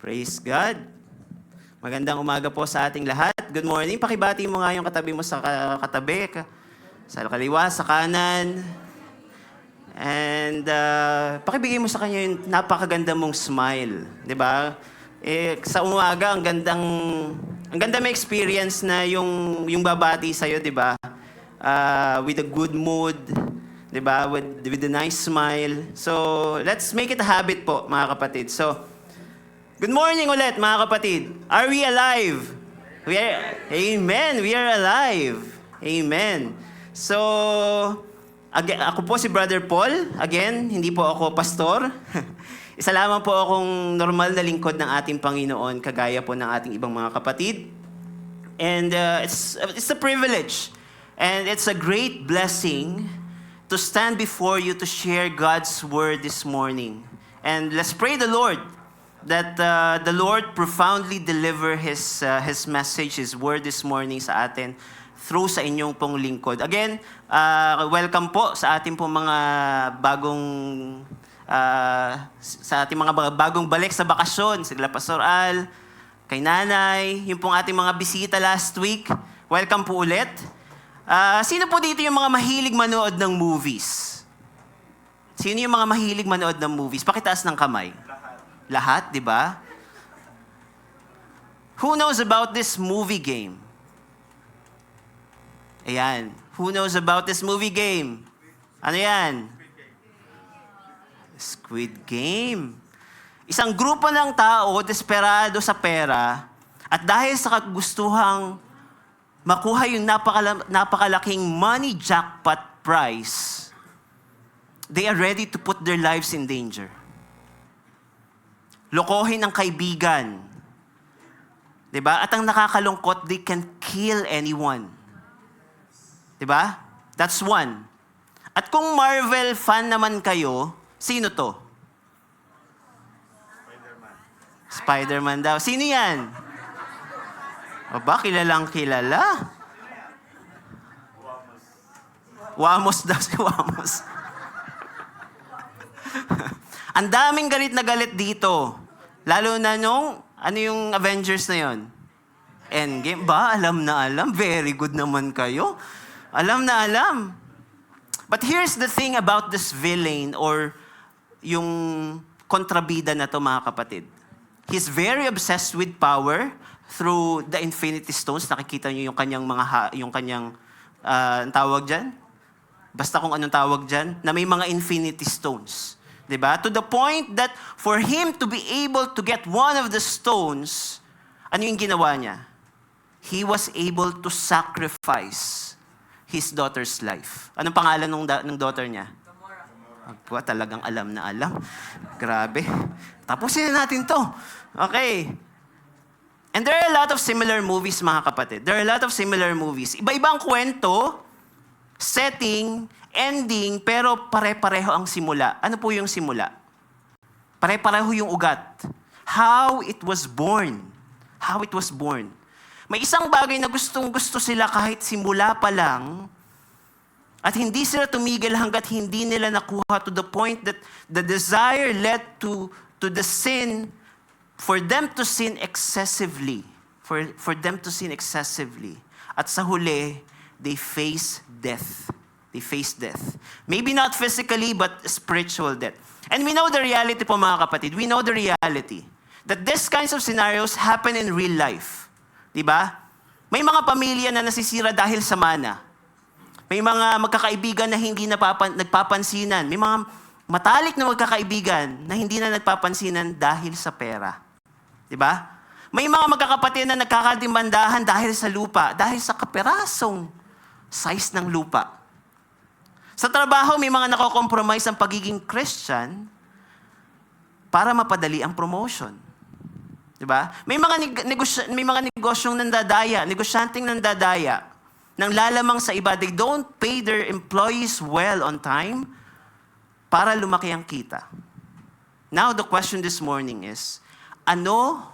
Praise God. Magandang umaga po sa ating lahat. Good morning. Pakibati mo nga yung katabi mo sa katabi, sa kaliwa, sa kanan. And pakibigay mo sa kanya yung napakaganda mong smile. 'Di ba? Sa umaga, ang ganda may experience na yung babati sa'yo, 'di ba? With a good mood, 'di ba? With a nice smile. So, let's make it a habit po, mga kapatid. So, good morning ulit, mga kapatid. Are we alive? Amen. We are alive. Amen. So, again, ako po si Brother Paul. Again, hindi po ako pastor. Isa lamang po akong normal na lingkod ng ating Panginoon, kagaya po ng ating ibang mga kapatid. And it's a privilege. And it's a great blessing to stand before you to share God's word this morning. And let's pray the Lord that the Lord profoundly deliver His message, His word this morning sa atin through sa inyong pong lingkod. Again, welcome po sa ating pong mga bagong balik sa bakasyon, sila Pastor Al, kay Nanay, yung pong ating mga bisita last week. Welcome po ulit. Sino po dito yung mga mahilig manood ng movies? Sino yung mga mahilig manood ng movies? Pakitaas ng kamay. Lahat, di ba? Who knows about this movie game? Ayan. Who knows about this movie game? Ano yan? Squid Game. Isang grupo ng tao desperado sa pera at dahil sa kagustuhang makuha yung napakalaking money jackpot prize, they are ready to put their lives in danger. Lokohin ang kaibigan. Diba? At ang nakakalungkot, they can kill anyone. Diba? That's one. At kung Marvel fan naman kayo, sino to? Spider-Man daw. Sino yan? Aba, kilalang kilala. Wamos daw si Wamos. Ang daming galit na galit dito. Lalo na nung, ano yung Avengers na yon? Endgame. Ba, alam na alam. Very good naman kayo. Alam na alam. But here's the thing about this villain or yung kontrabida na to, mga kapatid. He's very obsessed with power through the Infinity Stones. Nakikita niyo yung kanyang ang tawag dyan? Basta kung anong tawag dyan, na may mga Infinity Stones. Diba? To the point that for him to be able to get one of the stones, ano yung ginawa niya? He was able to sacrifice his daughter's life. Anong pangalan ng daughter niya? Agwa, talagang alam na alam. Grabe. Tapusin na natin to. Okay. And there are a lot of similar movies, mga kapatid. There are a lot of similar movies. Iba-ibang kwento, setting, ending, pero pare-pareho ang simula. Ano po yung simula? Pare-pareho yung ugat. How it was born. How it was born. May isang bagay na gustong-gusto sila kahit simula pa lang, at hindi sila tumigil hanggat hindi nila nakuha to the point that the desire led to the sin, for them to sin excessively. For them to sin excessively. At sa huli, they face death. They face death. Maybe not physically, but spiritual death. And we know the reality po, mga kapatid. We know the reality. That these kinds of scenarios happen in real life. Diba? May mga pamilya na nasisira dahil sa mana. May mga magkakaibigan na hindi nagpapansinan. May mga matalik na magkakaibigan na hindi na nagpapansinan dahil sa pera. Diba? May mga magkakapatid na nagkakademandahan dahil sa lupa, dahil sa kaperasong size ng lupa. Sa trabaho, may mga nako-compromise ang pagiging Christian para mapadali ang promotion. Diba? May mga negosyong negosyanteng nandadaya, nang lalamang sa iba. They don't pay their employees well on time para lumaki ang kita. Now, the question this morning is, ano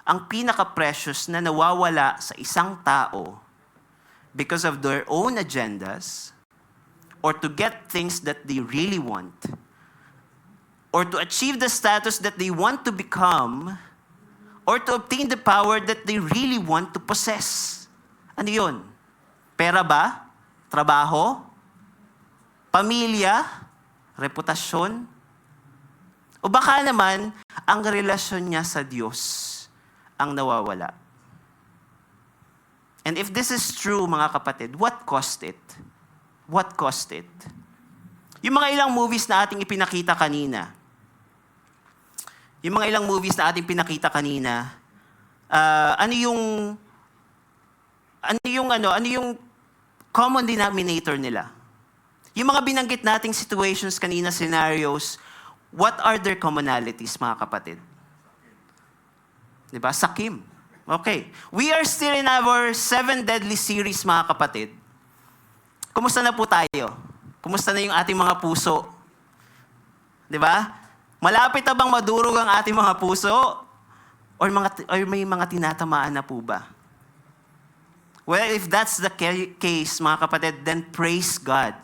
ang pinaka-precious na nawawala sa isang tao because of their own agendas or to get things that they really want or to achieve the status that they want to become or to obtain the power that they really want to possess. Ano yun? Pera ba? Trabaho? Pamilya? Reputasyon? O baka naman, ang relasyon niya sa Diyos ang nawawala. And if this is true, mga kapatid, what cost it? What cost it? Yung mga ilang movies na ating ipinakita kanina, ano yung common denominator nila? Yung mga binanggit nating situations kanina, scenarios, what are their commonalities, mga kapatid? Diba? Sakim. Okay. We are still in our 7 Deadly series, mga kapatid. Kumusta na po tayo? Kumusta na yung ating mga puso? Diba? Malapit na bang madurog ang ating mga puso? Or may mga tinatamaan na po ba? Well, if that's the case, mga kapatid, then praise God.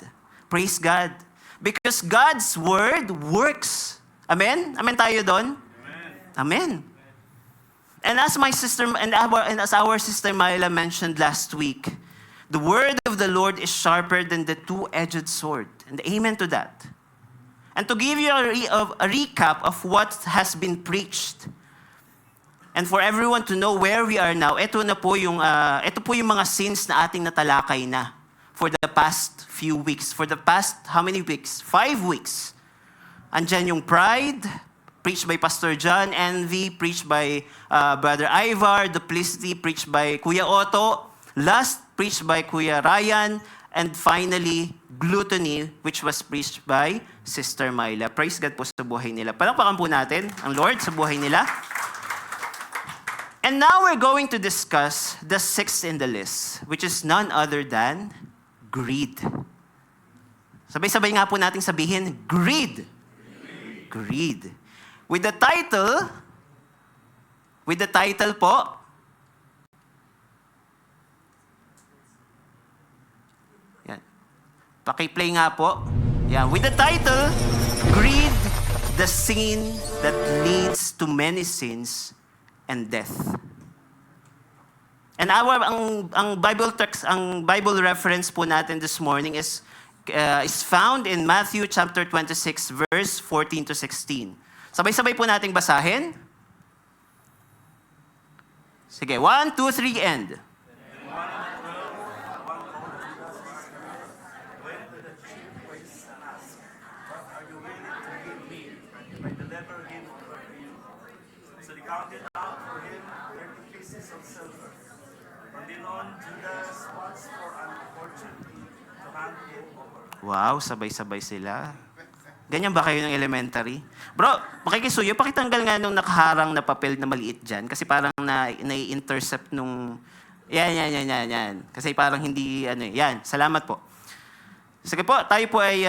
Praise God. Because God's word works. Amen? Amen tayo doon? Amen. And as my sister and as our sister Myla mentioned last week, the word of the Lord is sharper than the two-edged sword. And amen to that. And to give you a recap of what has been preached, and for everyone to know where we are now, ito po yung mga sins na ating natalakay na for the past few weeks. For the past, how many weeks? 5 weeks. Andyan yung pride, preached by Pastor John, envy, preached by Brother Ivar, duplicity, preached by Kuya Otto, lust, preached by Kuya Ryan, and finally, gluttony, which was preached by Sister Myla. Praise God po sa buhay nila. Palakpakan po natin ang Lord sa buhay nila. And now we're going to discuss the 6th in the list, which is none other than greed. Sabay-sabay nga po nating sabihin, greed. Greed. With the title po, yan. Paki-play nga po. Yan. With the title, Greed, the Sin that Leads to Many Sins and Death. And ang Bible text, ang Bible reference po natin this morning is found in Matthew chapter 26, verse 14 to 16. Sabay-sabay po nating basahin. Sige, 1, 2, 3, end. So they counted out for him 30 pieces of silver. From then on, Judas was for unfortunately to hand him over. Wow, sabay-sabay sila. Ganyan ba kayo ng elementary? Bro, makikisuyo, pakitanggal nga nung nakaharang na papel na maliit dyan. Kasi parang na-intercept nung... Yan. Kasi parang hindi... yan, salamat po. Sige po, tayo po ay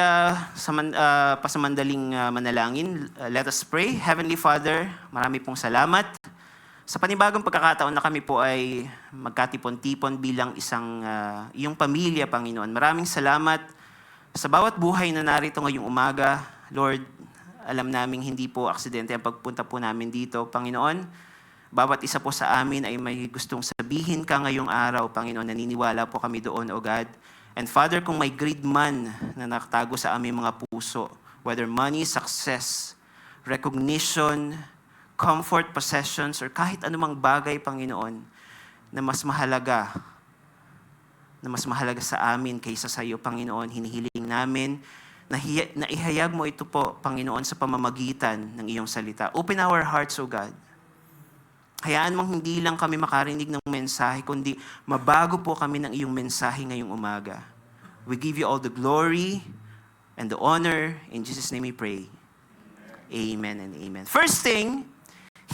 pasamandaling manalangin. Let us pray. Heavenly Father, marami pong salamat. Sa panibagong pagkakataon na kami po ay magkatipon-tipon bilang isang iyong pamilya, Panginoon. Maraming salamat. Sa bawat buhay na narito ngayong umaga, Lord, alam naming hindi po aksidente ang pagpunta po namin dito, Panginoon. Bawat isa po sa amin ay may gustong sabihin ka ngayong araw, Panginoon. Naniniwala po kami doon, O God. And Father, kung may greed man na nakatago sa aming mga puso, whether money, success, recognition, comfort, possessions, or kahit anumang bagay, Panginoon, na mas mahalaga sa amin kaysa sa iyo, Panginoon. Hinihiling namin na ihayag mo ito po, Panginoon, sa pamamagitan ng iyong salita. Open our hearts, O God. Hayaan mong hindi lang kami makarinig ng mensahe, kundi mabago po kami ng iyong mensahe ngayong umaga. We give you all the glory and the honor. In Jesus' name we pray. Amen and amen. First thing,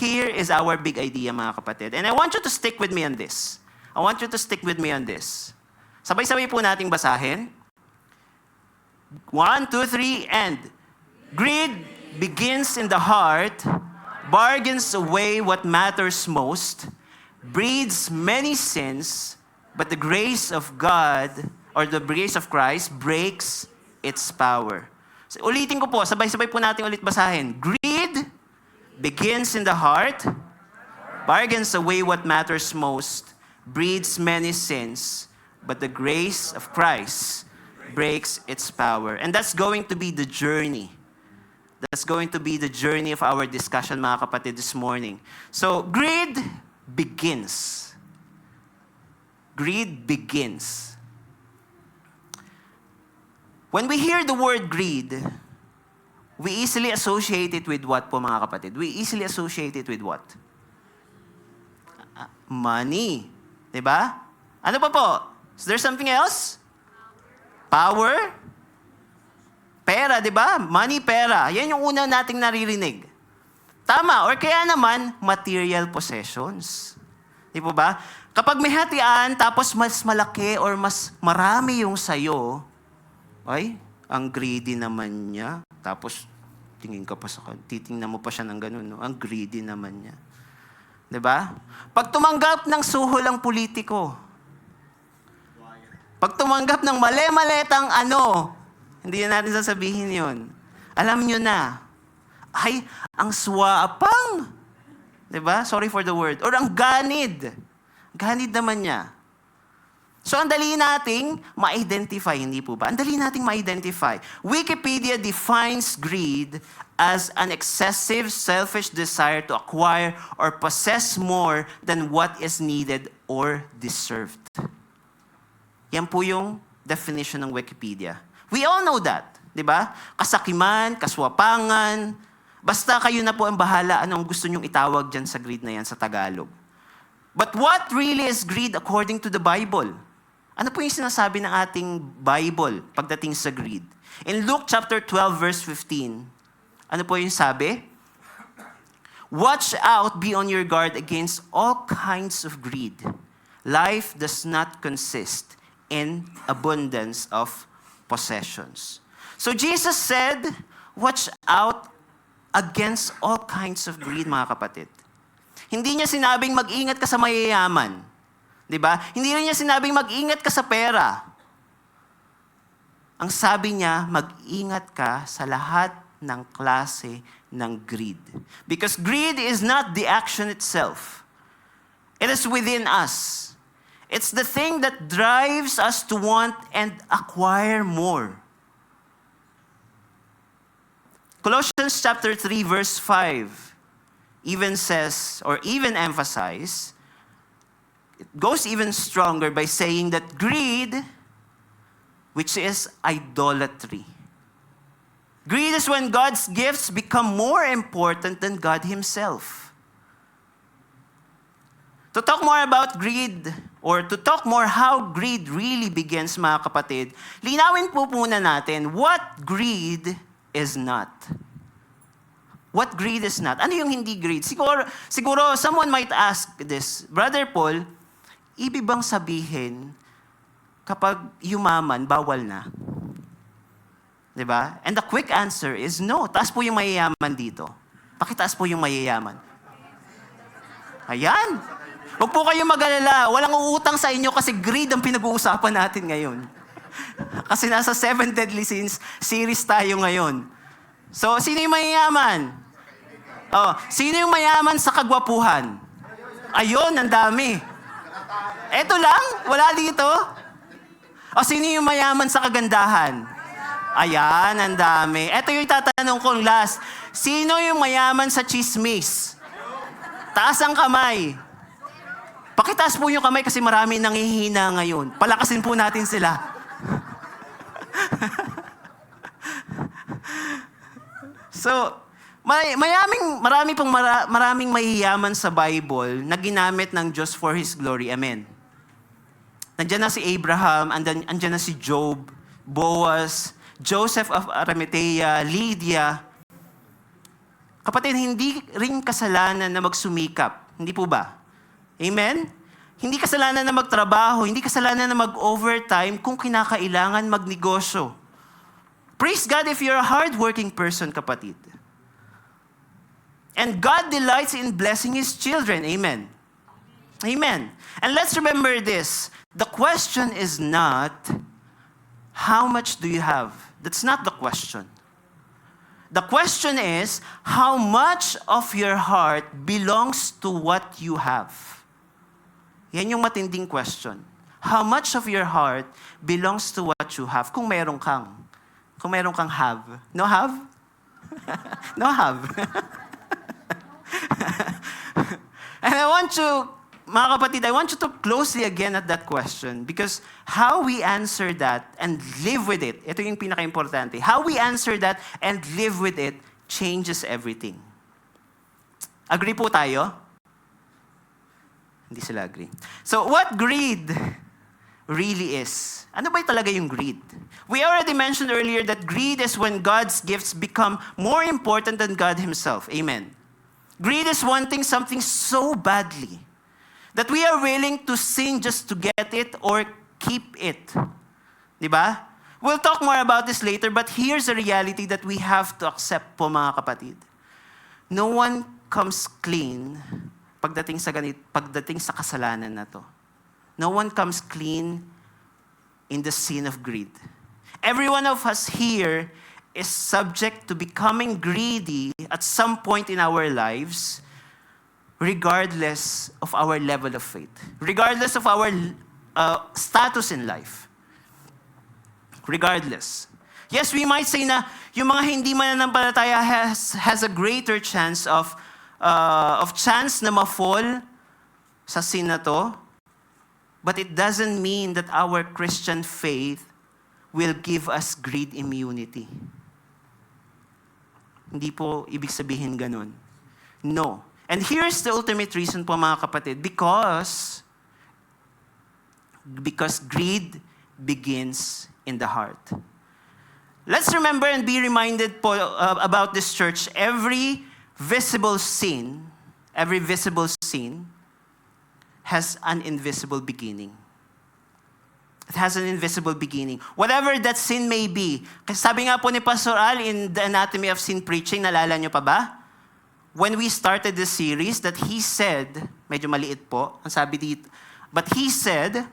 here is our big idea, mga kapatid. And I want you to stick with me on this. Sabay-sabay po nating basahin. 1, 2, 3, and greed begins in the heart, bargains away what matters most, breeds many sins, but the grace of God, or the grace of Christ, breaks its power. So, ulitin ko po, sabay-sabay po natin ulit basahin. Greed begins in the heart, bargains away what matters most, breeds many sins, but the grace of Christ breaks its power. And that's going to be the journey. That's going to be the journey of our discussion, mga kapatid, this morning. So, greed begins. Greed begins. When we hear the word greed, we easily associate it with what po, mga kapatid? We easily associate it with what? Money. Diba? Ano pa po? Is there something else? Power? Pera, di ba? Money, pera. Yan yung una nating naririnig. Tama. Or kaya naman, material possessions. Di po ba? Kapag may hatian, tapos mas malaki or mas marami yung sayo, ay, ang greedy naman niya. Tapos, titingnan mo pa siya ng ganun, no? Ang greedy naman niya. Di ba? Pag tumanggap ng suhol ang politiko, pag tumanggap ng mali-maletang hindi na natin sasabihin yun. Alam nyo na, ay, ang swapang. Diba? Sorry for the word. Or ang ganid. Ganid naman niya. So, ang dali nating ma-identify, hindi po ba? Ang dali nating ma-identify. Wikipedia defines greed as an excessive, selfish desire to acquire or possess more than what is needed or deserved. Yan po yung definition ng Wikipedia. We all know that, di ba? Kasakiman, kaswapangan, basta kayo na po ang bahala anong gusto nyong itawag dyan sa greed na yan sa Tagalog. But what really is greed according to the Bible? Ano po yung sinasabi ng ating Bible pagdating sa greed? In Luke chapter 12 verse 15, ano po yung sabi? Watch out, be on your guard against all kinds of greed. Life does not consist in abundance of possessions. So Jesus said, watch out against all kinds of greed, mga kapatid. Hindi niya sinabing mag-ingat ka sa mayayaman. Diba? Hindi rin niya sinabing mag-ingat ka sa pera. Ang sabi niya, mag-ingat ka sa lahat ng klase ng greed. Because greed is not the action itself. It is within us. It's the thing that drives us to want and acquire more. Colossians chapter 3 verse 5 even says, or even emphasize, it goes even stronger by saying that greed, which is idolatry. Greed is when God's gifts become more important than God Himself. To talk more about greed, or to talk more how greed really begins, mga kapatid, linawin po muna natin what greed is not. What greed is not. Ano yung hindi greed? Siguro someone might ask this, Brother Paul, ibig bang sabihin, kapag yumaman, bawal na? Diba? And the quick answer is no. Taas po yung mayayaman dito. Pakitaas po yung mayayaman. Ayan. Huwag po kayong mag-alala. Walang uutang sa inyo kasi greed ang pinag-uusapan natin ngayon. Kasi nasa 7 Deadly Sins series tayo ngayon. So, sino yung mayayaman? Sino yung mayaman sa kagwapuhan? Ayun, ang dami. Eto lang? Wala dito? Sino yung mayaman sa kagandahan? Ayan, ang dami. Eto yung tatanong kong last. Sino yung mayaman sa chismis? Taas ang kamay. Pakitaas po yung kamay kasi marami nanghihina ngayon. Palakasin po natin sila. So, maraming mayayaman sa Bible na ginamit ng Diyos for His glory. Amen. Nandiyan na si Abraham, andyan na si Job, Boaz, Joseph of Arimathea, Lydia. Kapatid, hindi rin kasalanan na magsumikap. Hindi po ba? Amen? Hindi kasalanan na magtrabaho, hindi kasalanan na mag-overtime kung kinakailangan magnegosyo. Praise God if you're a hardworking person, kapatid. And God delights in blessing His children. Amen. Amen. And let's remember this. The question is not, how much do you have? That's not the question. The question is, how much of your heart belongs to what you have? Yan yung matinding question. How much of your heart belongs to what you have? Kung meron kang. Kung meron kang have. No have? No have. And I want you, mga kapatid, I want you to closely again at that question because how we answer that and live with it, ito yung pinaka-importante. How we answer that and live with it changes everything. Agree po tayo? Hindi sila agree. So what greed really is? Ano ba talaga yung greed? We already mentioned earlier that greed is when God's gifts become more important than God Himself. Amen. Greed is wanting something so badly that we are willing to sin just to get it or keep it. Diba? We'll talk more about this later, but here's a reality that we have to accept po mga kapatid. No one comes clean pagdating sa kasalanan na to. No one comes clean in the sin of greed. Every one of us here is subject to becoming greedy at some point in our lives, regardless of our level of faith, regardless of our status in life. Regardless. Yes, we might say na yung mga hindi mananampalataya has a greater chance of chance na ma-fall sa sin na to, but it doesn't mean that our Christian faith will give us greed immunity. Hindi po ibig sabihin ganun. No. And here's the ultimate reason po mga kapatid, because greed begins in the heart. Let's remember and be reminded po about this church. Every visible sin has an invisible beginning. It has an invisible beginning. Whatever that sin may be. Kasi sabi nga po ni Pastor Al in The Anatomy of Sin Preaching, nalala nyo pa ba? When we started this series, that he said, medyo maliit po, ang sabi dito, but he said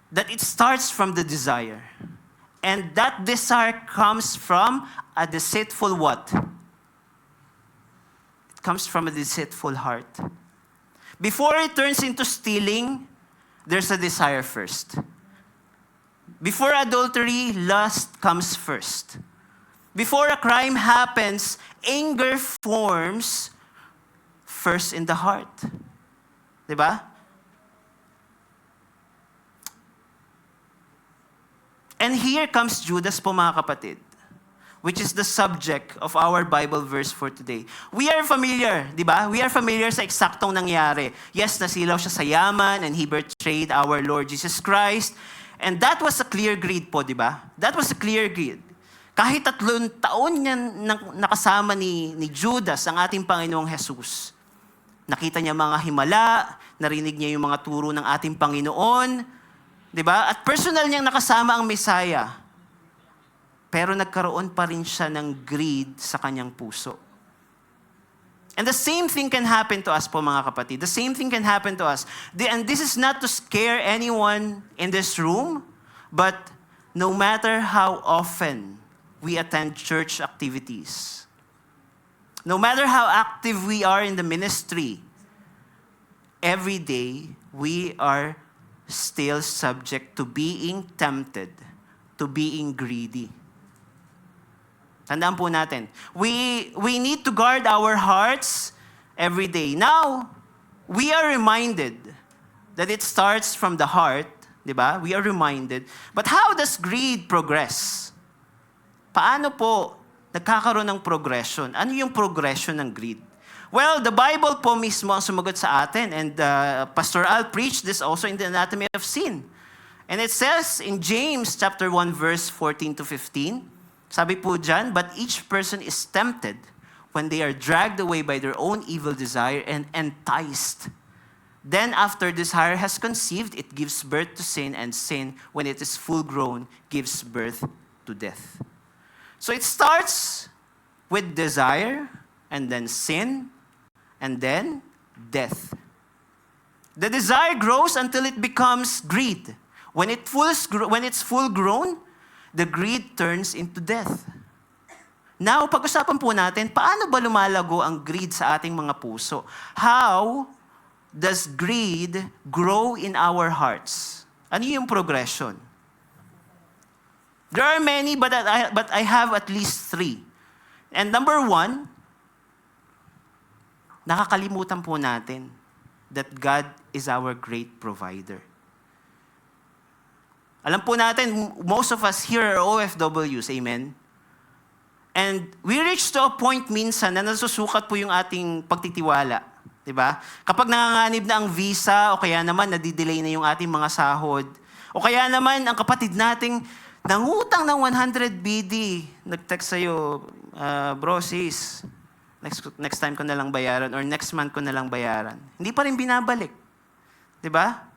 that it starts from the desire. And that desire comes from a deceitful what? It comes from a deceitful heart. Before it turns into stealing, there's a desire first. Before adultery, lust comes first. Before a crime happens, anger forms first in the heart. Diba? And here comes Judas po mga kapatid, which is the subject of our Bible verse for today. We are familiar, di ba? We are familiar sa eksaktong nangyari. Yes, nasilaw siya sa yaman and he betrayed our Lord Jesus Christ. And that was a clear greed po, di ba? That was a clear greed. Kahit 3 taon niya nakasama ni Judas, ang ating Panginoong Jesus. Nakita niya mga himala, narinig niya yung mga turo ng ating Panginoon, di ba? At personal niyang nakasama ang Messiah. Pero nagkaroon pa rin siya ng greed sa kanyang puso. And the same thing can happen to us po mga kapatid. The same thing can happen to us. And this is not to scare anyone in this room, but no matter how often we attend church activities, no matter how active we are in the ministry, every day we are still subject to being tempted, to being greedy. Tandaan po natin. We need to guard our hearts every day. Now, we are reminded that it starts from the heart, di ba? We are reminded. But how does greed progress? Paano po nagkakaroon ng progression? Ano yung progression ng greed? Well, the Bible po mismo ang sumagot sa atin. And Pastor Al preached this also in the Anatomy of Sin. And it says in James chapter 1 verse 14 to 15, sabi po dyan, but each person is tempted when they are dragged away by their own evil desire and enticed. Then after desire has conceived, it gives birth to sin, and sin, when it is full grown, gives birth to death. So it starts with desire, and then sin, and then death. The desire grows until it becomes greed. When it's full grown, the greed turns into death. Now, pag-usapan po natin, paano ba lumalago ang greed sa ating mga puso? How does greed grow in our hearts? Ano yung progression? There are many, but I have at least 3. And number 1, nakakalimutan po natin that God is our great provider. Alam po natin, most of us here are OFWs, amen? And we reach to a point minsan na nasusukat po yung ating pagtitiwala. Diba? Kapag nanganganib na ang visa, o kaya naman nadidelay na yung ating mga sahod, o kaya naman ang kapatid nating nangutang ng 100 BD, nag-text sa'yo, bro, sis, next time ko na lang bayaran, or next month ko na lang bayaran. Hindi pa rin binabalik. Diba?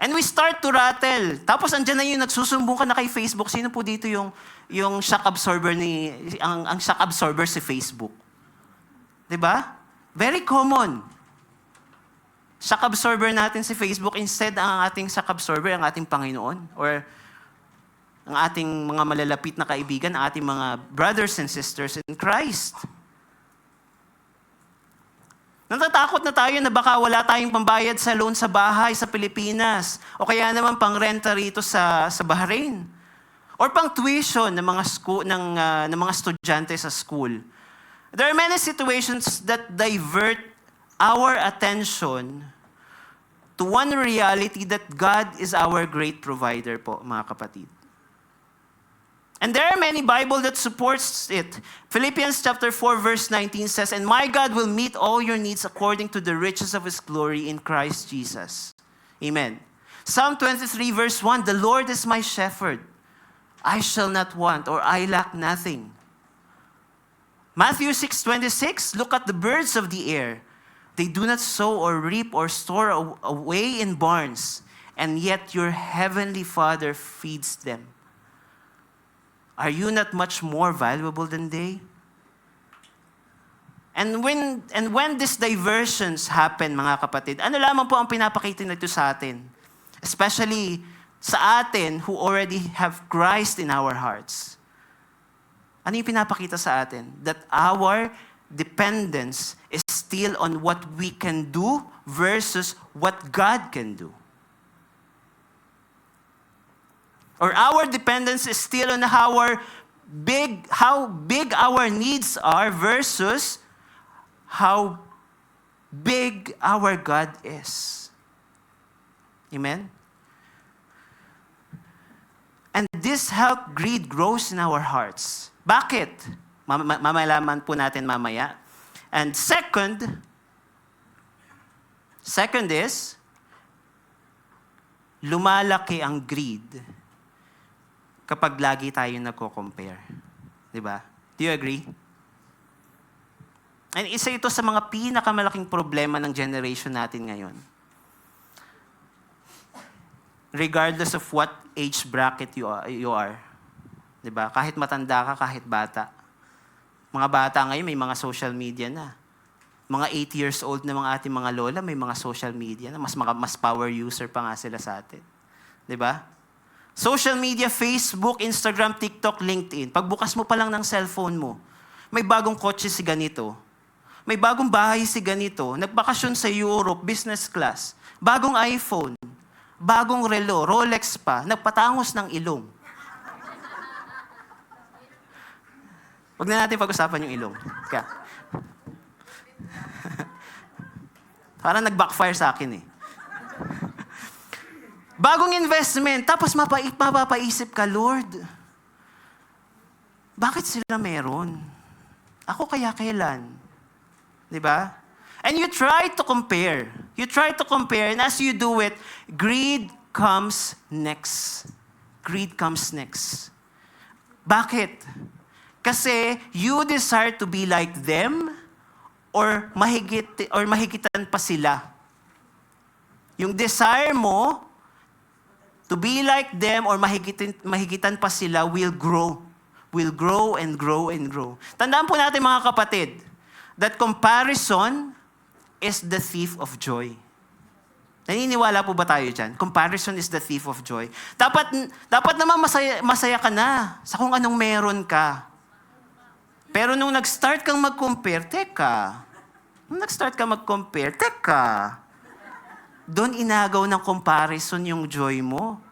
And we start to rattle. Tapos andyan na yung nagsusumbong ka na kay Facebook. Sino po dito yung shock absorber ang shock absorber si Facebook? 'Di ba? Very common. Shock absorber natin si Facebook, instead ang ating shock absorber ang ating Panginoon, or ang ating mga malalapit na kaibigan, ang ating mga brothers and sisters in Christ. Natatakot na tayo na baka wala tayong pambayad sa loan sa bahay sa Pilipinas, o kaya naman pang renta rito sa Bahrain, or pang tuition ng mga estudyante sa school. There are many situations that divert our attention to one reality, that God is our great provider po, mga kapatid. And there are many Bible that supports it. Philippians chapter 4 verse 19 says, "And my God will meet all your needs according to the riches of His glory in Christ Jesus." Amen. Psalm 23 verse 1, "The Lord is my shepherd. I shall not want," or I lack nothing. Matthew 6:26, "Look at the birds of the air. They do not sow or reap or store away in barns, and yet your heavenly Father feeds them. Are you not much more valuable than they?" And when these diversions happen, mga kapatid, ano lamang po ang pinapakita nito sa atin? Especially sa atin who already have Christ in our hearts. Ano yung pinapakita sa atin? That our dependence is still on what we can do versus what God can do. Or our dependence is still on how big our needs are versus how big our God is. Amen? And this help greed grows in our hearts. Bakit? Mamalaman po natin mamaya. And second is, lumalaki ang greed kapag lagi tayo nagko-compare. Diba? Do you agree? And isa ito sa mga pinakamalaking problema ng generation natin ngayon. Regardless of what age bracket you are. Diba? Kahit matanda ka, kahit bata. Mga bata ngayon may mga social media na. Mga 8 years old na mga ating mga lola, may mga social media na. Mas power user pa nga sila sa atin. Diba? Social media, Facebook, Instagram, TikTok, LinkedIn. Pagbukas mo pa lang ng cellphone mo, may bagong kotse si ganito. May bagong bahay si ganito. Nagbakasyon sa Europe, business class. Bagong iPhone. Bagong relo, Rolex pa. Nagpatangos ng ilong. Huwag na natin pag-usapan yung ilong. Kaya. Parang nag-backfire sa akin eh. Bagong investment, tapos mapapaisip ka, Lord, bakit sila meron? Ako kaya kailan? Diba? And you try to compare. You try to compare, and as you do it, greed comes next. Greed comes next. Bakit? Kasi you desire to be like them, or mahigitan pa sila. Yung desire mo to be like them or mahigitan pa sila will grow. Will grow and grow and grow. Tandaan po natin mga kapatid, that comparison is the thief of joy. Naniniwala po ba tayo dyan? Comparison is the thief of joy. Dapat naman masaya ka na sa kung anong meron ka. Pero nung nag-start kang mag-compare, teka. Doon inagaw ng comparison yung joy mo.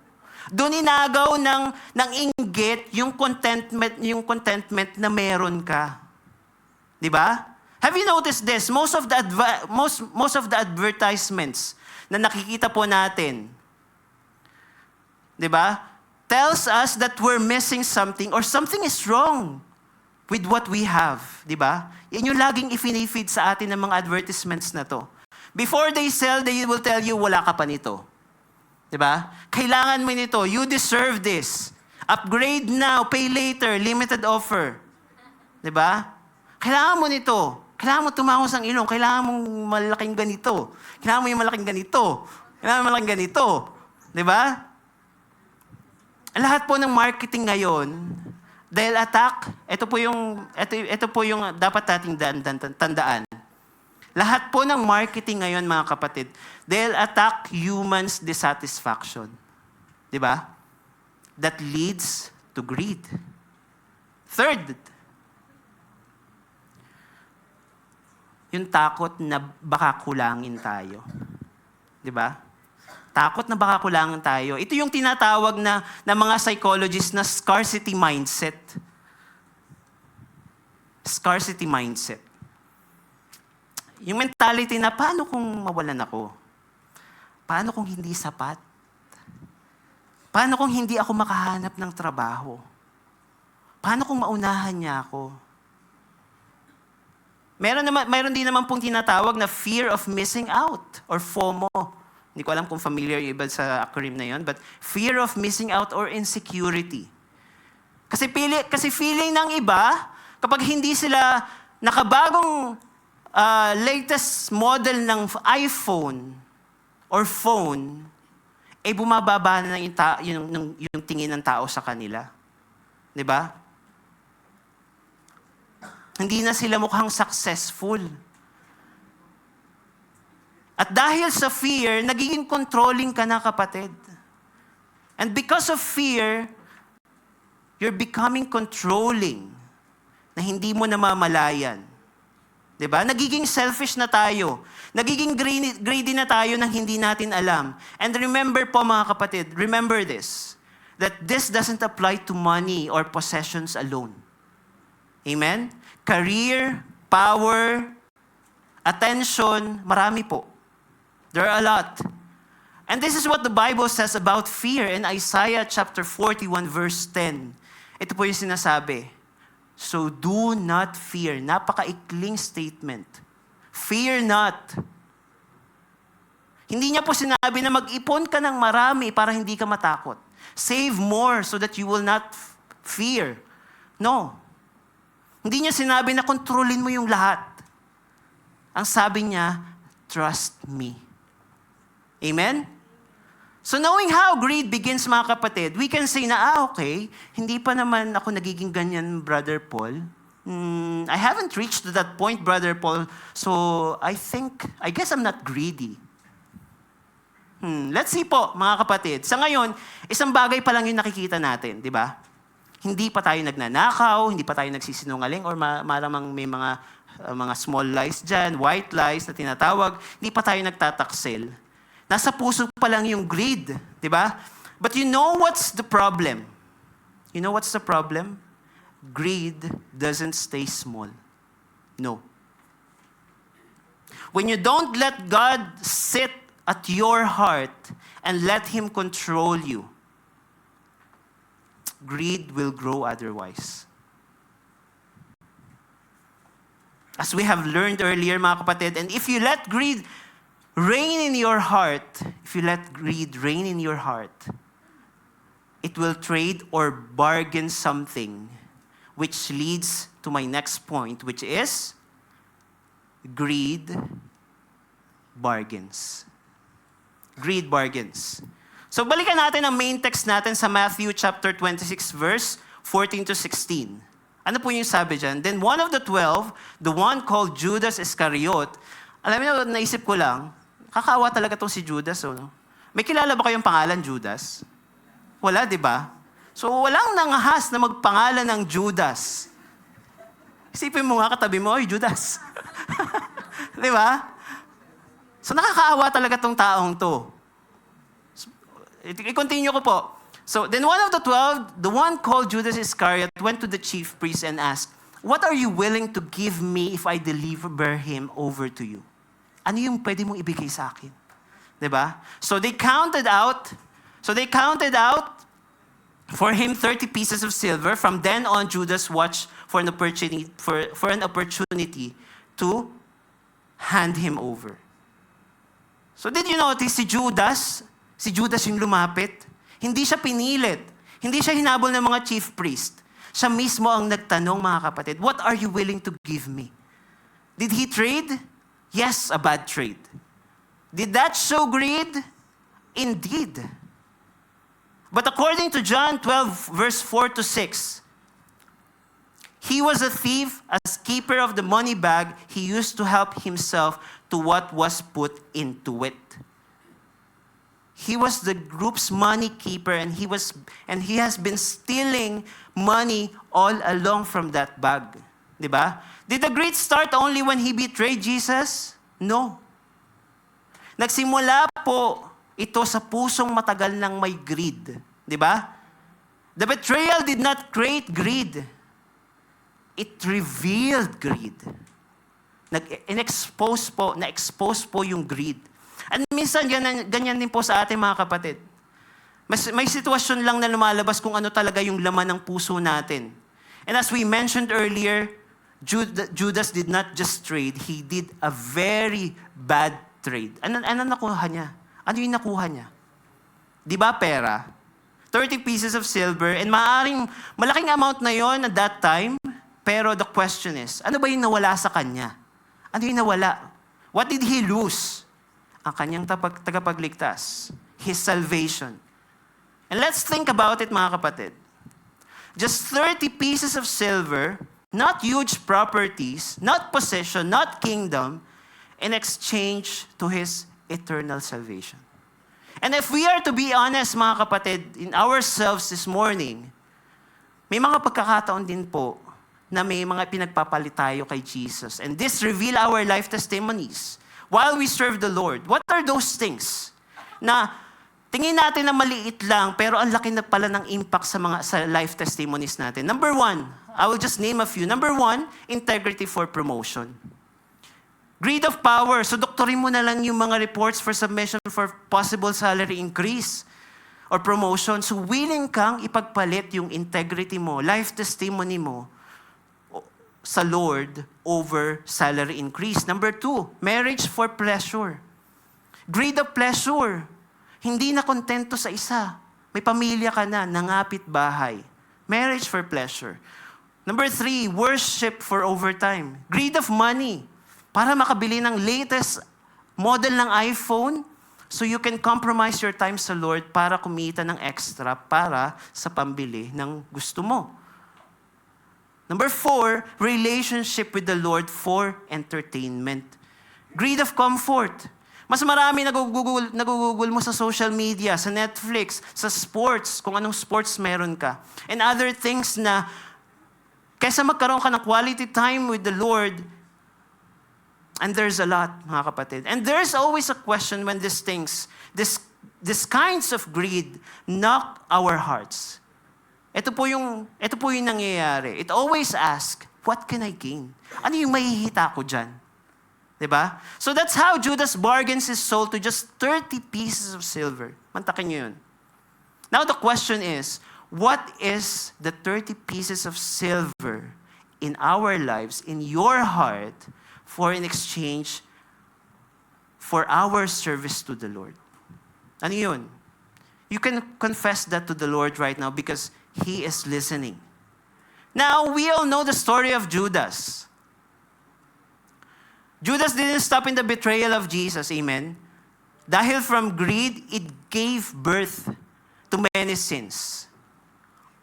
Doon inagaw ng inggit yung contentment na meron ka. 'Di ba? Have you noticed this? Most of the advertisements na nakikita po natin, 'di ba? Tells us that we're missing something or something is wrong with what we have, 'di ba? Yan yung laging i-feed sa atin ng mga advertisements na 'to. Before they sell, they will tell you wala ka pa nito. 'Di ba? Kailangan mo nito. You deserve this. Upgrade now, pay later, limited offer. 'Di ba? Kailangan mo nito. Kailangan mo tumangos ang ilong. Kailangan mong malaking ganito. Kailangan mo yung malaking ganito. Kailangan mo malaking ganito. 'Di ba? Lahat po ng marketing ngayon, dahil attack, ito po yung dapat nating tandaan. Lahat po ng marketing ngayon, mga kapatid, they'll attack humans' dissatisfaction. 'Di ba? That leads to greed. Third, yung takot na baka kulangin tayo. 'Di ba? Takot na baka kulangin tayo. Ito yung tinatawag na mga psychologists na scarcity mindset. Scarcity mindset. Yung mentality na, paano kung mawalan ako? Paano kung hindi sapat? Paano kung hindi ako makahanap ng trabaho? Paano kung maunahan niya ako? Meron din naman pong tinatawag na fear of missing out or FOMO. Hindi ko alam kung familiar yung iba sa acronym na yun, but fear of missing out or insecurity. Kasi feeling ng iba, kapag hindi sila nakabagong latest model ng iPhone or phone, bumababa na yung tingin ng tao sa kanila. 'Di ba? Hindi na sila mukhang successful. At dahil sa fear, nagiging controlling ka na, kapatid. And because of fear, you're becoming controlling na hindi mo namamalayan. 'Di ba? Nagiging selfish na tayo. Nagiging greedy na tayo nang hindi natin alam. And remember po, mga kapatid, remember this, that this doesn't apply to money or possessions alone. Amen? Career, power, attention, marami po. There are a lot. And this is what the Bible says about fear in Isaiah chapter 41 verse 10. Ito po yung sinasabi. So do not fear. Napakaikling statement. Fear not. Hindi niya po sinabi na mag-ipon ka ng marami para hindi ka matakot. Save more so that you will not fear. No. Hindi niya sinabi na kontrolin mo yung lahat. Ang sabi niya, trust me. Amen? So knowing how greed begins, mga kapatid, we can say na, okay, hindi pa naman ako nagiging ganyan, Brother Paul. I haven't reached to that point, Brother Paul, so I guess I'm not greedy. Let's see po, mga kapatid. Sa ngayon, isang bagay pa lang yung nakikita natin, di ba? Hindi pa tayo nagnanakaw, hindi pa tayo nagsisinungaling, or maramang may mga small lies dyan, white lies na tinatawag, hindi pa tayo nagtataksil. Nasa puso pa lang yung greed, di ba? But you know what's the problem? You know what's the problem? Greed doesn't stay small. No. When you don't let God sit at your heart and let Him control you, greed will grow otherwise. As we have learned earlier, mga kapatid, and if you let greed reign in your heart, it will trade or bargain something, which leads to my next point, which is greed bargains. Greed bargains. So balikan natin ang main text natin sa Matthew chapter 26, verse 14 to 16. Ano po yung sabi dyan? Then one of the 12, the one called Judas Iscariot, alam niyo, naisip ko lang, Kakaawa talaga tong si Judas. Oh, no? May kilala ba kayong pangalan Judas? Wala, di ba? So, walang nangahas na magpangalan ng Judas. Isipin mo nga katabi mo, oy, Judas. Di ba? So, nakakaawa talaga tong taong to. I-continue ko po. So, then one of the 12, the one called Judas Iscariot, went to the chief priest and asked, "What are you willing to give me if I deliver him over to you?" Ano yung pwede mong ibigay sa akin? Diba? So they counted out for him 30 pieces of silver. From then on, Judas watched for an opportunity to hand him over. So did you notice si Judas yung lumapit? Hindi siya pinilit. Hindi siya hinabol ng mga chief priest. Siya mismo ang nagtanong, mga kapatid, "What are you willing to give me?" Did he trade? Yes, a bad trade. Did that show greed? Indeed. But according to John 12, verse 4 to 6, he was a thief, as keeper of the money bag. He used to help himself to what was put into it. He was the group's money keeper, and he has been stealing money all along from that bag. Diba? Did the greed start only when he betrayed Jesus? No. Nagsimula po ito sa pusong matagal ng may greed. Diba? The betrayal did not create greed. It revealed greed. Na-expose po yung greed. At minsan, ganyan din po sa ating mga kapatid. May sitwasyon lang na lumalabas kung ano talaga yung laman ng puso natin. And as we mentioned earlier, Judas did not just trade, he did a very bad trade. Ano nakuha niya? Ano yung nakuha niya? Di ba pera? 30 pieces of silver, and malaking amount na yon at that time, pero the question is, ano ba yung nawala sa kanya? Ano yung nawala? What did he lose? Ang kanyang tagapagligtas. His salvation. And let's think about it, mga kapatid. Just 30 pieces of silver, not huge properties, not possession, not kingdom, in exchange to his eternal salvation. And if we are to be honest, mga kapatid, in ourselves this morning, may mga pagkakataon din po na may mga pinagpapalit tayo kay Jesus. And this reveal our life testimonies while we serve the Lord. What are those things na tingin natin na maliit lang, pero ang laki na pala ng impact sa life testimonies natin? Number one, I will just name a few. Number one, integrity for promotion. Greed of power. So doktorin mo na lang yung mga reports for submission for possible salary increase or promotion. So willing kang ipagpalit yung integrity mo, life testimony mo sa Lord over salary increase. Number two, marriage for pleasure. Greed of pleasure. Hindi na kontento sa isa. May pamilya ka na, nangapit bahay. Marriage for pleasure. Number three, worship for overtime. Greed of money. Para makabili ng latest model ng iPhone, so you can compromise your time sa Lord para kumita ng extra para sa pambili ng gusto mo. Number four, relationship with the Lord for entertainment. Greed of comfort. Mas marami nagugugol mo sa social media, sa Netflix, sa sports, kung anong sports meron ka. And other things na kaysa magkaroon ka ng quality time with the Lord, and there's a lot, mga kapatid. And there's always a question when these things, these kinds of greed knock our hearts. Ito po yung nangyayari. It always asks, what can I gain? Ano yung mahihita ko dyan? Diba? So that's how Judas bargains his soul to just 30 pieces of silver. Mantakin nyo yun. Now the question is, what is the 30 pieces of silver in our lives, in your heart, for in exchange for our service to the Lord? Ano yun? You can confess that to the Lord right now because He is listening. Now, we all know the story of Judas. Judas didn't stop in the betrayal of Jesus, amen? Dahil from greed, it gave birth to many sins.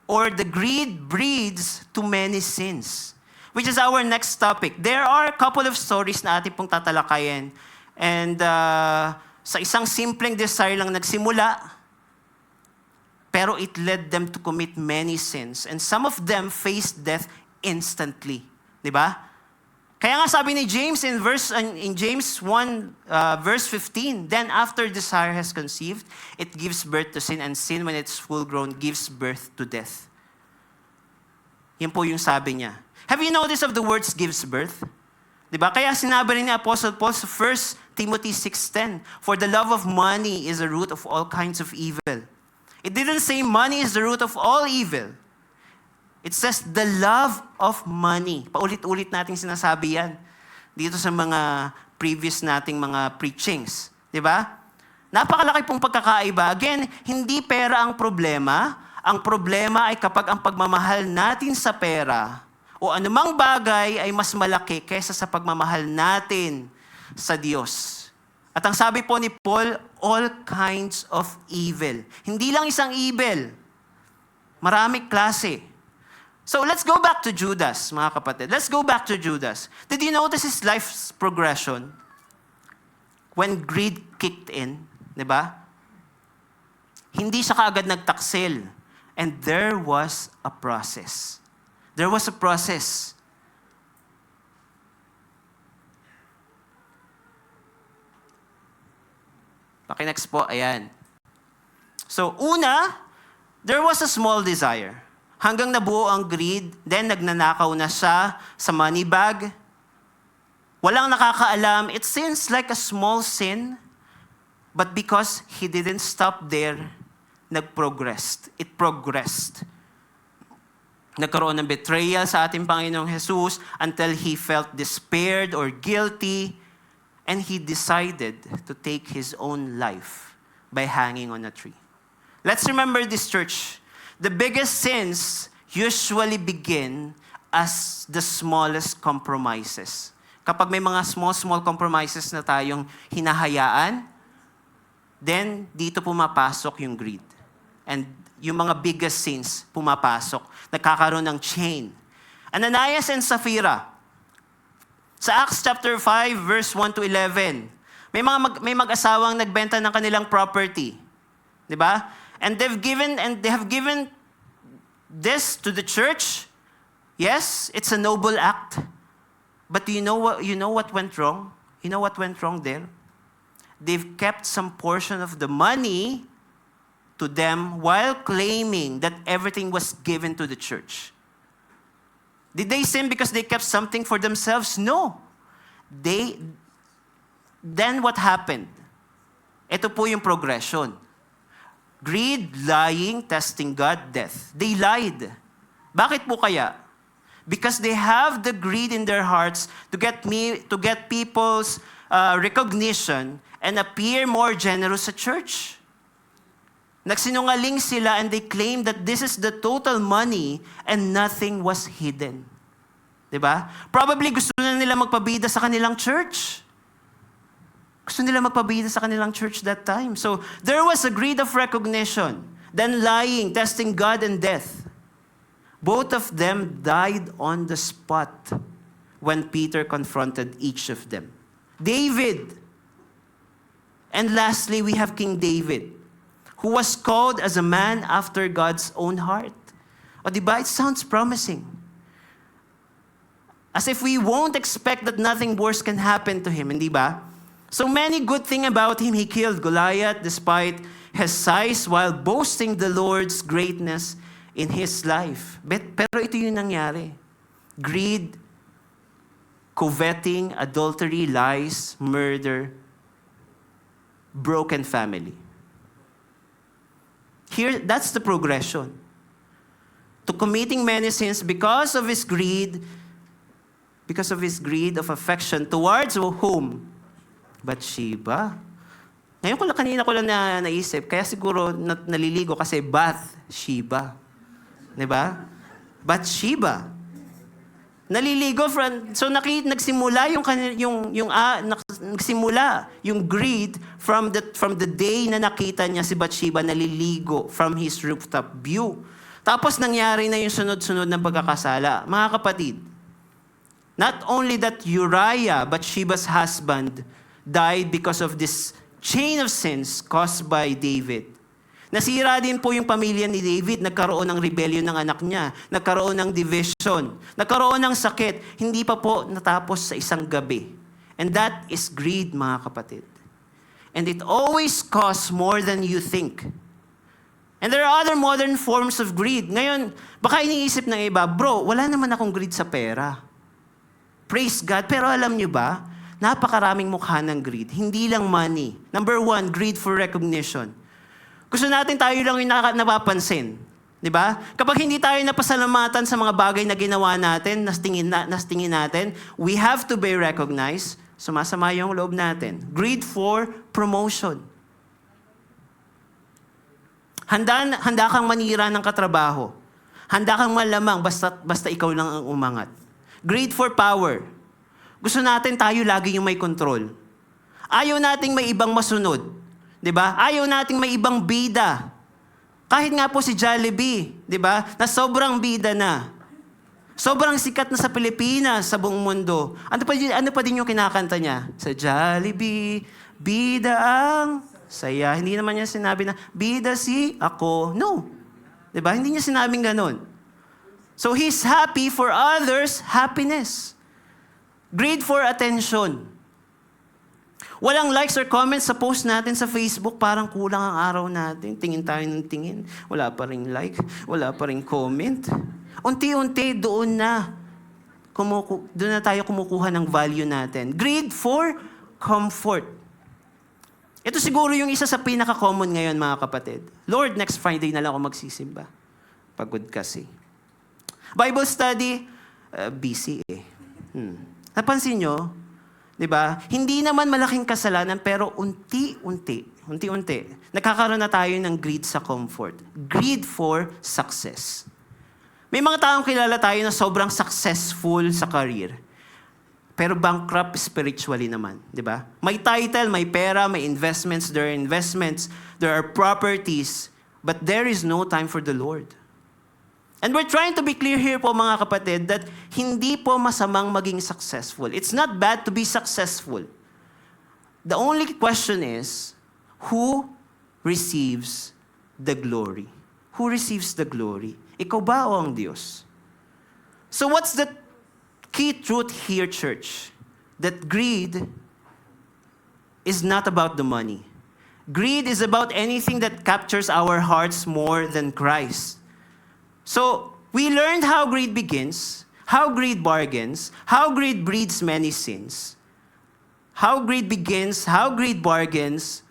Or the greed breeds to many sins. Which is our next topic. There are a couple of stories na ating pong tatalakayin. And sa isang simpleng desire lang nagsimula, pero it led them to commit many sins. And some of them faced death instantly. Di ba? Kaya nga sabi ni James in James 1 verse 15, then after desire has conceived, it gives birth to sin, and sin when it's full grown gives birth to death. Yan po yung sabi niya. Have you noticed of the words gives birth? Diba? Kaya sinabi rin ni Apostle Paul sa 1 Timothy 6:10, for the love of money is the root of all kinds of evil. It didn't say money is the root of all evil. It says the love of money. Paulit-ulit nating sinasabi yan dito sa mga previous nating mga preachings. Diba? Napakalaki pong pagkakaiba. Again, hindi pera ang problema. Ang problema ay kapag ang pagmamahal natin sa pera o anumang bagay ay mas malaki kaysa sa pagmamahal natin sa Diyos. At ang sabi po ni Paul, all kinds of evil. Hindi lang isang evil. Maraming klase. So let's go back to Judas, mga kapatid. Let's go back to Judas. Did you notice his life's progression? When greed kicked in, di ba? Hindi siya kaagad nagtaksil. And there was a process. There was a process. Paki-next po, ayan. So, una, there was a small desire. Hanggang nabuo ang greed, then nagnanakaw na siya sa money bag. Walang nakakaalam. It seems like a small sin, but because he didn't stop there, nag-progressed. It progressed. Nagkaroon ng betrayal sa ating Panginoong Jesus until he felt despaired or guilty, and he decided to take his own life by hanging on a tree. Let's remember this, church. The biggest sins usually begin as the smallest compromises. Kapag may mga small compromises na tayong hinahayaan, then dito pumapasok yung greed. And yung mga biggest sins pumapasok. Nagkakaroon ng chain. Ananias and Sapphira. Sa Acts chapter 5 verse 1 to 11, may mag-asawang nagbenta ng kanilang property. 'Di ba? And they have given this to the church. Yes, it's a noble act. But you know what went wrong? You know what went wrong there? They've kept some portion of the money to them while claiming that everything was given to the church. Did they sin because they kept something for themselves? No. Then what happened? Ito po yung progression. Greed, lying, testing God, death. They lied. Bakit po kaya? Because they have the greed in their hearts to get people's recognition and appear more generous sa church. Nagsinungaling sila and they claimed that this is the total money and nothing was hidden. Diba? Probably gusto na nila magpabida sa kanilang church. Gusto nila magpabida sa kanilang church that time. So, there was a greed of recognition. Then lying, testing God and death. Both of them died on the spot when Peter confronted each of them. David. And lastly, we have King David, who was called as a man after God's own heart. O diba? It sounds promising. As if we won't expect that nothing worse can happen to him, hindi ba? So many good things about him. He killed Goliath despite his size while boasting the Lord's greatness in his life. Pero ito yung nangyari. Greed, coveting, adultery, lies, murder, broken family. Here, that's the progression. To committing many sins because of his greed of affection towards whom? Bathsheba. Ngayon kanina ko lang naisip, kaya siguro naliligo kasi Bathsheba. Diba? Bathsheba. Naliligo, so nagsimula nagsimula yung greed from the day na nakita niya si Bathsheba naliligo from his rooftop view. Tapos nangyari na yung sunod-sunod na pagkakasala. Mga kapatid, not only that Uriah, Bathsheba's husband, died because of this chain of sins caused by David. Nasira din po yung pamilya ni David, nagkaroon ng rebellion ng anak niya, nagkaroon ng division, nagkaroon ng sakit, hindi pa po natapos sa isang gabi. And that is greed, mga kapatid. And it always costs more than you think. And there are other modern forms of greed. Ngayon, baka iniisip ng iba, bro, wala naman akong greed sa pera. Praise God. Pero alam nyo ba, napakaraming mukha ng greed. Hindi lang money. Number one, greed for recognition. Gusto natin tayo lang yung napapansin. Di ba? Kapag hindi tayo napasalamatan sa mga bagay na ginawa natin, nastingin natin, we have to be recognized. Sumasama yung loob natin. Greed for promotion. Handa kang manira ng katrabaho. Handa kang malamang basta ikaw lang ang umangat. Greed for power. Gusto natin tayo lagi yung may control. Ayaw nating may ibang masunod. 'Di ba? Ayaw nating may ibang bida. Kahit nga po si Jollibee, 'di ba? Na sobrang bida na. Sobrang sikat na sa Pilipinas, sa buong mundo. Ano pa din yung kinakanta niya? Sa Jollibee, bida ang saya. Hindi naman niya sinabi na, bida si ako. No. Diba? Hindi niya sinabing ganun. So he's happy for others' happiness. Greed for attention. Walang likes or comments sa post natin sa Facebook, parang kulang ang araw natin. Tingin tayo ng tingin. Wala pa ring like, wala pa ring comment. Unti-unti doon na tayo kumukuha ng value natin. Greed for comfort. Ito siguro yung isa sa pinaka-common ngayon, mga kapatid. Lord, next Friday na lang ako magsisimba. Pagod kasi. Bible study, busy eh. Napansin nyo, di ba? Hindi naman malaking kasalanan, pero unti-unti, nagkakaroon na tayo ng greed sa comfort. Greed for success. May mga taong kilala tayo na sobrang successful sa career. Pero bankrupt spiritually naman, di ba? May title, may pera, may investments, there are properties, but there is no time for the Lord. And we're trying to be clear here po, mga kapatid, that hindi po masamang maging successful. It's not bad to be successful. The only question is, who receives the glory? Who receives the glory? Ikaw ba o ang Diyos? So what's the key truth here, church? That greed is not about the money. Greed is about anything that captures our hearts more than Christ. So, we learned how greed begins, how greed bargains, how greed breeds many sins. How greed begins, how greed bargains,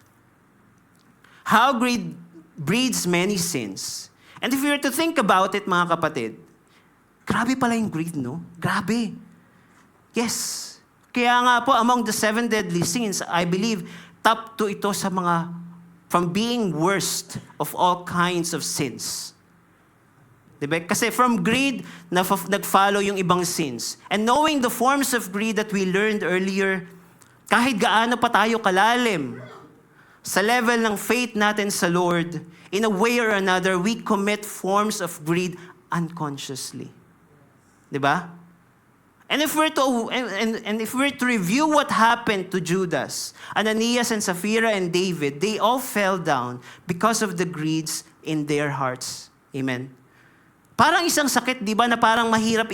how greed breeds many sins. And if you were to think about it, mga kapatid, grabe pala yung greed, no? Grabe. Yes. Kaya nga po, among the 7 deadly sins, I believe, top 2 ito sa mga, from being worst of all kinds of sins. Diba? Kasi from greed, nag-follow yung ibang sins. And knowing the forms of greed that we learned earlier, kahit gaano pa tayo kalalim, sa level ng faith natin sa Lord, in a way or another, we commit forms of greed unconsciously. Diba? And if we're to review what happened to Judas, Ananias and Sapphira and David, they all fell down because of the greeds in their hearts. Amen. Parang isang sakit, 'di ba, na parang mahirap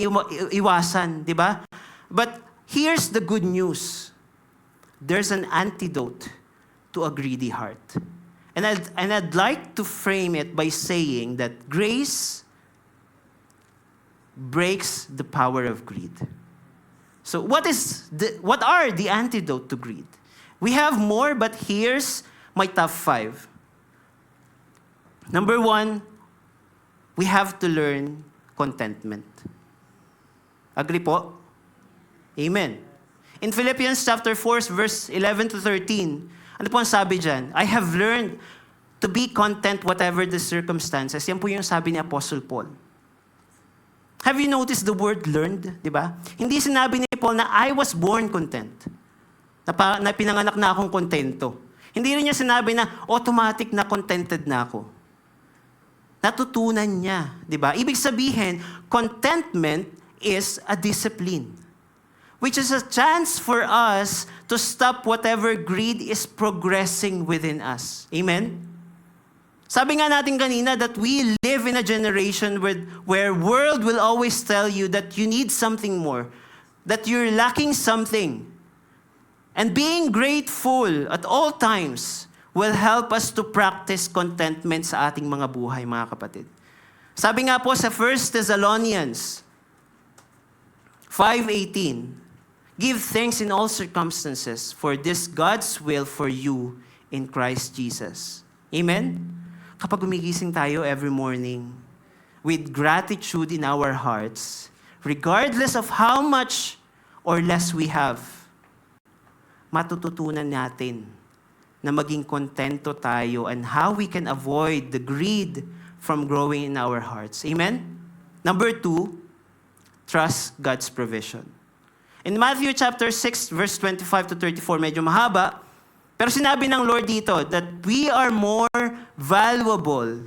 iwasan, 'di ba? But here's the good news. There's an antidote to a greedy heart. And I'd like to frame it by saying that grace breaks the power of greed. So what are the antidote to greed? We have more, but here's my top 5. Number 1, we have to learn contentment. Agree po? Amen. In Philippians chapter 4, verse 11 to 13, ano po ang sabi dyan? I have learned to be content whatever the circumstances. Yan po yung sabi ni Apostle Paul. Have you noticed the word learned? Di ba? Hindi sinabi ni Paul na I was born content. Na pinanganak na akong kontento. Hindi rin niya sinabi na automatic na contented na ako. Natutunan niya. Di ba? Ibig sabihin, contentment is a discipline. which is a chance for us to stop whatever greed is progressing within us. Amen? Sabi nga natin kanina that we live in a generation where world will always tell you that you need something more, that you're lacking something. And being grateful at all times will help us to practice contentment sa ating mga buhay, mga kapatid. Sabi nga po sa 1 Thessalonians 5:18, give thanks in all circumstances, for this God's will for you in Christ Jesus. Amen? Kapag gumigising tayo every morning with gratitude in our hearts, regardless of how much or less we have, matututunan natin na maging kontento tayo and how we can avoid the greed from growing in our hearts. Amen? Number 2, trust God's provision. In Matthew chapter 6, verse 25 to 34, medyo mahaba, pero sinabi ng Lord dito that we are more valuable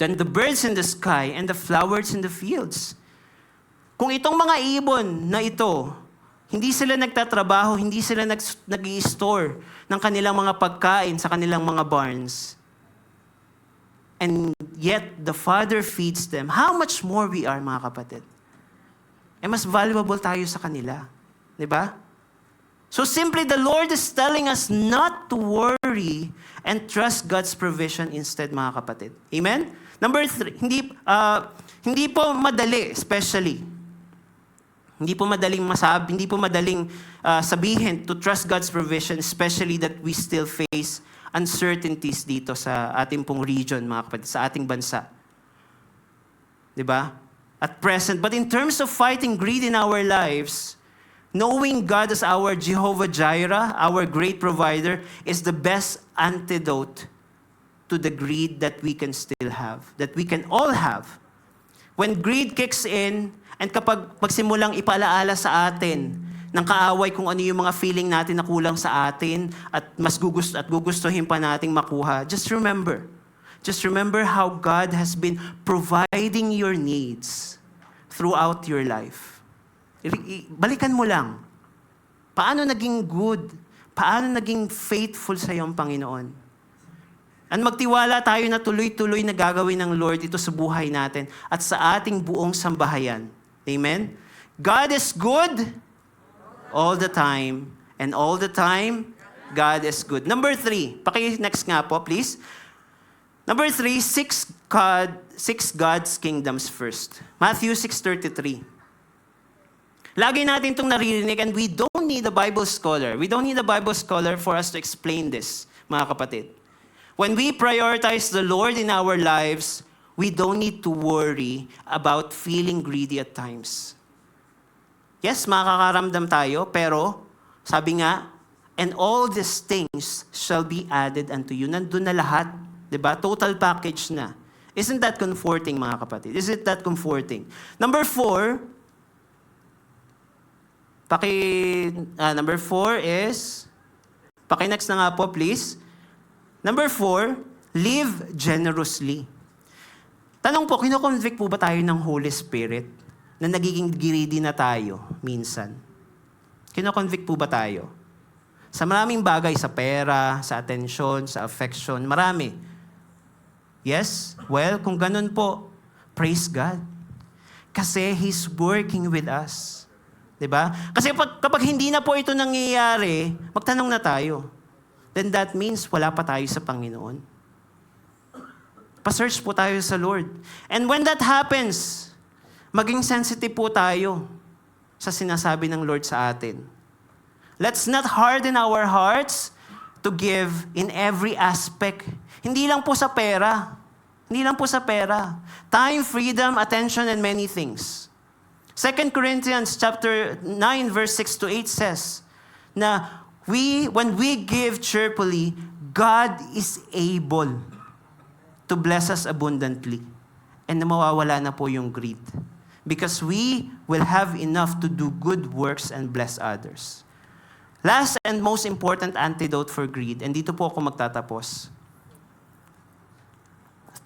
than the birds in the sky and the flowers in the fields. Kung itong mga ibon na ito, hindi sila nagtatrabaho, hindi sila nag-i-store ng kanilang mga pagkain sa kanilang mga barns, and yet the Father feeds them, how much more we are, mga kapatid? Mas valuable tayo sa kanila. Diba? So simply, the Lord is telling us not to worry and trust God's provision instead, mga kapatid. Amen? Number 3, hindi po madali, especially. Hindi po madaling sabihin to trust God's provision, especially that we still face uncertainties dito sa ating pong region, mga kapatid, sa ating bansa. Diba? At present. But in terms of fighting greed in our lives, knowing God as our Jehovah Jireh, our great provider, is the best antidote to the greed that we can still have, that we can all have. When greed kicks in, and kapag magsimulang ipalaala sa atin ng kaaway kung ano yung mga feeling natin na kulang sa atin at mas gugustuhin pa nating makuha, just remember how God has been providing your needs throughout your life. Balikan mo lang. Paano naging good? Paano naging faithful sa iyo ang Panginoon? And magtiwala tayo na tuloy-tuloy na gagawin ng Lord ito sa buhay natin at sa ating buong sambahayan. Amen? God is good all the time, and all the time, God is good. Number 3, paki-next nga po, please. Number 3, seek God's kingdoms first. Matthew 6:33. Lagi natin itong naririnig, and we don't need a Bible scholar. We don't need a Bible scholar for us to explain this, mga kapatid. When we prioritize the Lord in our lives, we don't need to worry about feeling greedy at times. Yes, makakaramdam tayo, pero sabi nga, and all these things shall be added unto you. Nandun na lahat. Diba? Total package na. Isn't that comforting, mga kapatid? Isn't that comforting? Number 4, number 4 is, next na nga po, please. Number 4, live generously. Tanong po, kino-convict po ba tayo ng Holy Spirit na nagiging greedy na tayo minsan? Kino-convict po ba tayo? Sa maraming bagay, sa pera, sa attention, sa affection, marami. Yes? Well, kung ganun po, praise God. Kasi He's working with us. Diba? Kasi kapag hindi na po ito nangyayari, magtanong na tayo. Then that means wala pa tayo sa Panginoon. Pa-search po tayo sa Lord. And when that happens, maging sensitive po tayo sa sinasabi ng Lord sa atin. Let's not harden our hearts to give in every aspect. Hindi lang po sa pera. Hindi lang po sa pera. Time, freedom, attention, and many things. 2 Corinthians chapter 9, verse 6 to 8 says na when we give cheerfully, God is able to bless us abundantly. And mawawala na po yung greed. Because we will have enough to do good works and bless others. Last and most important antidote for greed, and dito po ako magtatapos.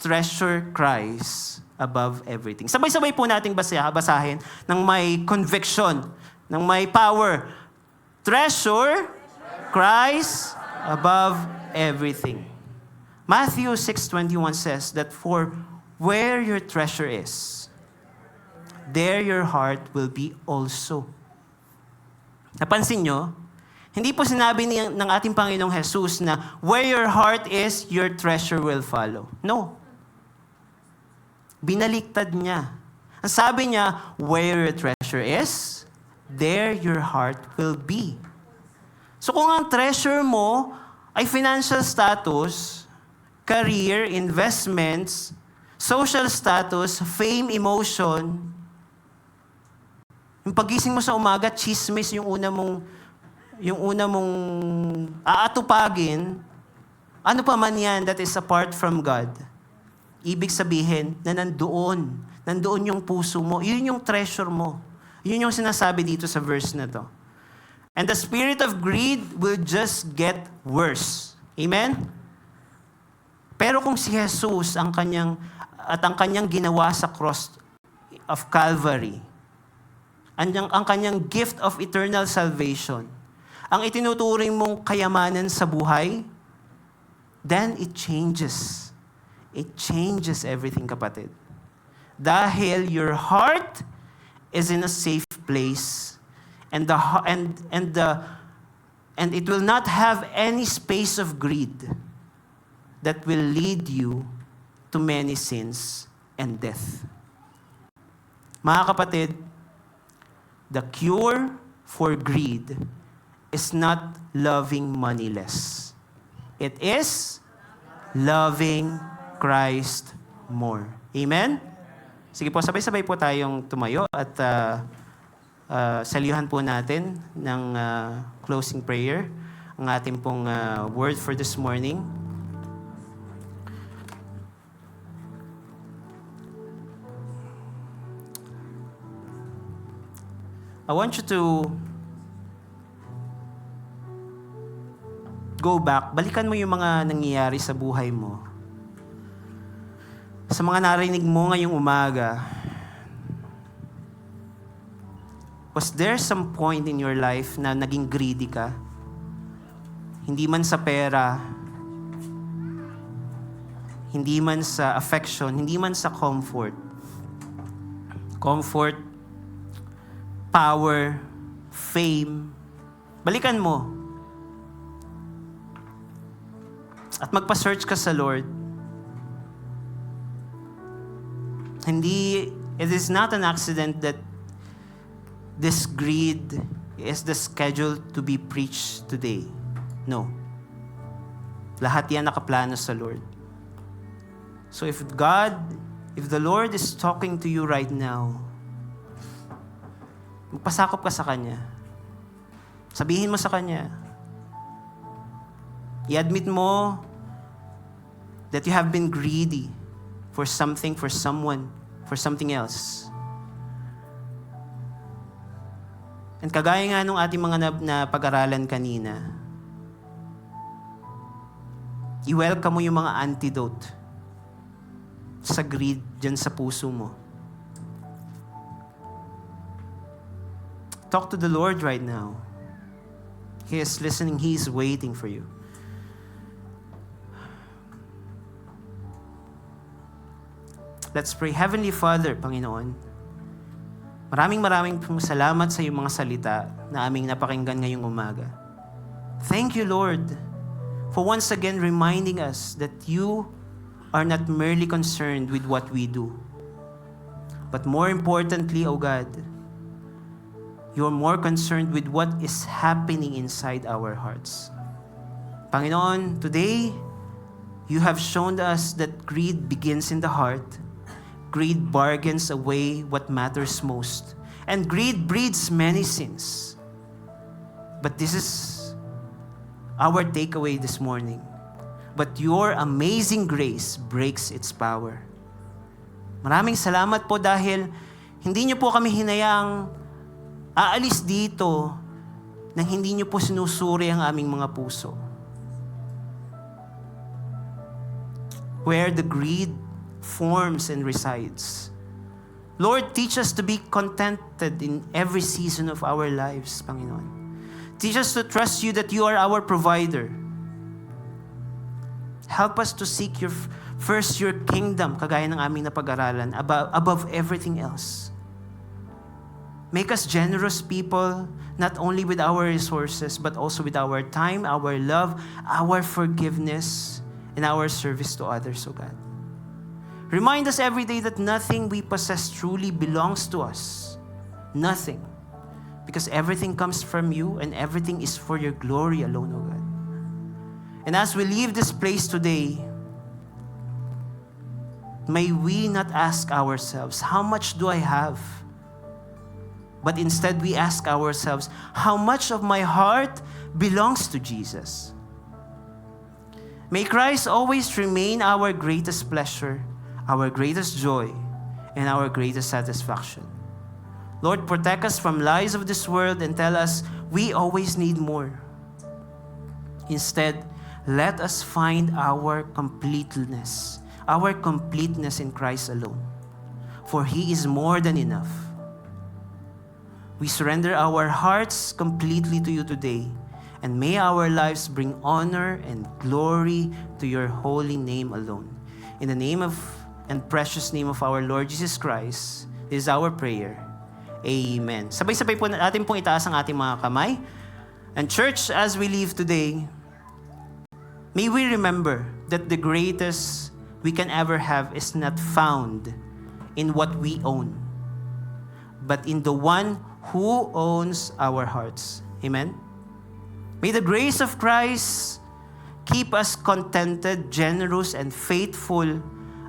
Treasure Christ above everything. Sabay-sabay po nating basahin ng may conviction ng may power. Treasure Christ above everything. Matthew 6:21 says that for where your treasure is, there your heart will be also. Napansin nyo? Hindi po sinabi ng ating Panginoong Jesus na where your heart is, your treasure will follow. No. Binaliktad niya. Ang sabi niya, where your treasure is, there your heart will be. So kung ang treasure mo ay financial status, career, investments, social status, fame, emotion, yung pagising mo sa umaga, chismis yung una mong aatupagin, ano pa man yan that is apart from God. Ibig sabihin na nandoon yung puso mo, yun yung treasure mo. Yun yung sinasabi dito sa verse na to. And the spirit of greed will just get worse. Amen? Pero kung si Jesus ang kanyang ginawa sa cross of Calvary, ang kanyang gift of eternal salvation, ang itinuturing mong kayamanan sa buhay, then it changes. It changes everything, kapatid. Dahil your heart is in a safe place, and it will not have any space of greed that will lead you to many sins and death. Mga kapatid, the cure for greed is not loving money less. It is loving Christ more. Amen? Sige po, sabay-sabay po tayong tumayo at saliyuhan po natin ng closing prayer ang ating pong word for this morning. I want you to go back. Balikan mo yung mga nangyayari sa buhay mo. Sa mga narinig mo ngayong umaga, was there some point in your life na naging greedy ka? Hindi man sa pera, hindi man sa affection, hindi man sa comfort. Comfort, power, fame. Balikan mo. At magpa-search ka sa Lord. It is not an accident that this greed is the schedule to be preached today. No. Lahat yan nakaplano sa Lord. So if the Lord is talking to you right now, magpasakop ka sa Kanya. Sabihin mo sa Kanya. I-admit mo that you have been greedy for something, for someone, for something else. And kagaya nga nung ating mga pag-aralan kanina, i-welcome mo yung mga antidote sa greed dyan sa puso mo. Talk to the Lord right now. He is listening. He is waiting for you. Let's pray. Heavenly Father, Panginoon, maraming pong salamat sa iyong mga salita na aming napakinggan ngayong umaga. Thank you, Lord, for once again reminding us that you are not merely concerned with what we do, but more importantly, O God, you are more concerned with what is happening inside our hearts. Panginoon, today, you have shown us that greed begins in the heart. Greed bargains away what matters most. And greed breeds many sins. But this is our takeaway this morning. But your amazing grace breaks its power. Maraming salamat po dahil hindi niyo po kami hinayaang aalis dito nang hindi niyo po sinusuri ang aming mga puso. Where the greed forms and resides. Lord, teach us to be contented in every season of our lives, Panginoon. Teach us to trust you that you are our provider. Help us to seek first your kingdom, kagaya ng aming napag-aralan, above everything else. Make us generous people, not only with our resources, but also with our time, our love, our forgiveness, and our service to others, O God. Remind us every day that nothing we possess truly belongs to us. Nothing. Because everything comes from you and everything is for your glory alone, O God. And as we leave this place today, may we not ask ourselves, how much do I have? But instead we ask ourselves, how much of my heart belongs to Jesus? May Christ always remain our greatest pleasure, our greatest joy, and our greatest satisfaction. Lord, protect us from lies of this world and tell us we always need more. Instead, let us find our completeness in Christ alone. For He is more than enough. We surrender our hearts completely to you today, and may our lives bring honor and glory to your holy name alone. In the name of and precious name of our Lord Jesus Christ, this is our prayer. Amen. Sabay-sabay po natin pong itaas ang ating mga kamay. And church, as we leave today, may we remember that the greatest we can ever have is not found in what we own, but in the one who owns our hearts. Amen? May the grace of Christ keep us contented, generous, and faithful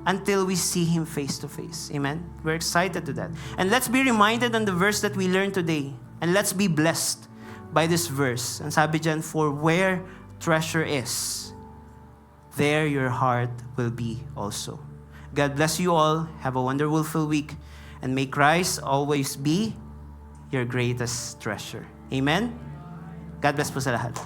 until we see Him face to face. Amen? We're excited to that. And let's be reminded on the verse that we learned today. And let's be blessed by this verse. And sabi dyan, for where treasure is, there your heart will be also. God bless you all. Have a wonderful week. And may Christ always be your greatest treasure. Amen? God bless po sa lahat.